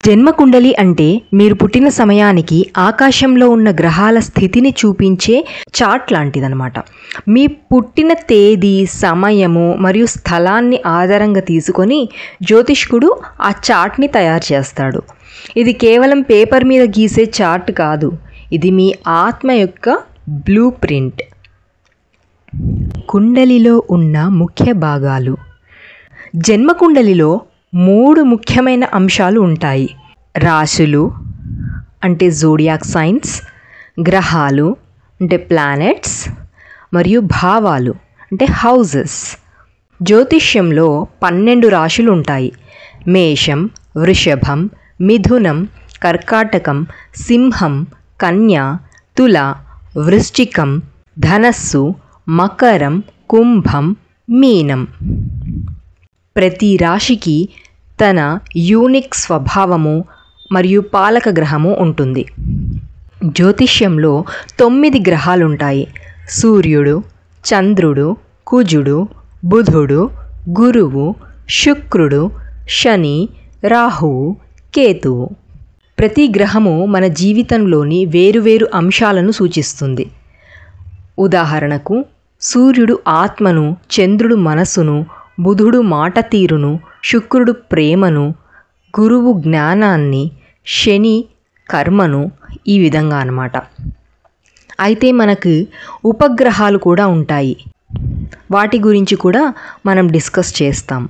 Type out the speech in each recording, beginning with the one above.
జన్మకుండలి అంటే మీరు పుట్టిన సమయానికి ఆకాశంలో ఉన్న గ్రహాల స్థితిని చూపించే చార్ట్ లాంటిదనమాట. మీ పుట్టిన తేదీ, సమయము మరియు స్థలాన్ని ఆధారంగా తీసుకొని జ్యోతిష్కుడు ఆ చార్ట్ని తయారు చేస్తాడు. ఇది కేవలం పేపర్ మీద గీసే చార్ట్ కాదు, ఇది మీ ఆత్మ యొక్క బ్లూ ప్రింట్. కుండలిలో ఉన్న ముఖ్య భాగాలు. జన్మకుండలిలో 3 ముఖ్యమైన అంశాలు ఉంటాయి. రాశులు అంటే జోడియాక్ సైన్స్, గ్రహాలు అంటే ప్లానెట్స్, మరియు భావాలు అంటే హౌజెస్. జ్యోతిష్యంలో 12 రాశులు ఉంటాయి. మేషం, వృషభం, మిథునం, కర్కాటకం, సింహం, కన్య, తుల, వృశ్చికం, ధనస్సు, మకరం, కుంభం, మీనం. ప్రతి రాశికి తన యూనిక్ స్వభావము మరియు పాలక గ్రహము ఉంటుంది. జ్యోతిష్యంలో 9 గ్రహాలు ఉంటాయి. సూర్యుడు, చంద్రుడు, కుజుడు, బుధుడు, గురువు, శుక్రుడు, శని, రాహువు, కేతువు. ప్రతి గ్రహము మన జీవితంలోని వేరువేరు అంశాలను సూచిస్తుంది. ఉదాహరణకు సూర్యుడు ఆత్మను, చంద్రుడు మనస్సును, బుధుడు మాట తీరును, శుక్రుడు ప్రేమను, గురువు జ్ఞానాన్ని, శని కర్మను, ఈ విధంగా అన్నమాట. అయితే మనకు ఉపగ్రహాలు కూడా ఉంటాయి. వాటి గురించి కూడా మనం డిస్కస్ చేస్తాం.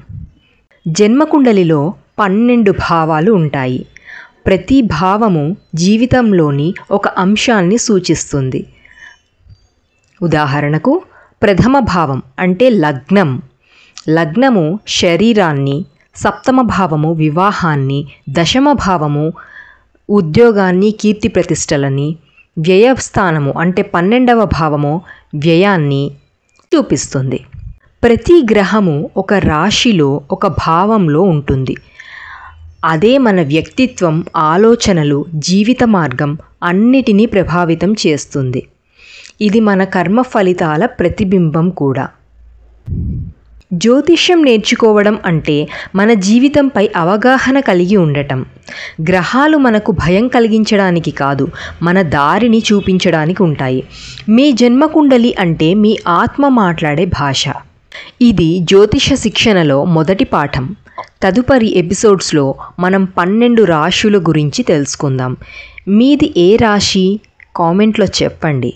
జన్మకుండలిలో 12 భావాలు ఉంటాయి. ప్రతి భావము జీవితంలోని ఒక అంశాన్ని సూచిస్తుంది. ఉదాహరణకు ప్రథమ భావం అంటే లగ్నం. లగ్నము శరీరాన్ని, సప్తమ భావము వివాహాన్ని, దశమ భావము ఉద్యోగాన్ని, కీర్తి ప్రతిష్టలని, వ్యయస్థానము అంటే 12వ భావము వ్యయాన్ని చూపిస్తుంది. ప్రతి గ్రహము ఒక రాశిలో, ఒక భావంలో ఉంటుంది. అదే మన వ్యక్తిత్వం, ఆలోచనలు, జీవిత మార్గం అన్నిటినీ ప్రభావితం చేస్తుంది. ఇది మన కర్మ ఫలితాల ప్రతిబింబం కూడా. జ్యోతిష్యం నేర్చుకోవడం అంటే మన జీవితంపై అవగాహన కలిగి ఉండటం. గ్రహాలు మనకు భయం కలిగించడానికి కాదు, మన దారిని చూపించడానికి ఉంటాయి. మీ జన్మకుండలి అంటే మీ ఆత్మ మాట్లాడే భాష. ఇది జ్యోతిష శిక్షణలో మొదటి పాఠం. తదుపరి ఎపిసోడ్స్లో మనం 12 రాశుల గురించి తెలుసుకుందాం. మీది ఏ రాశి? కామెంట్లో చెప్పండి.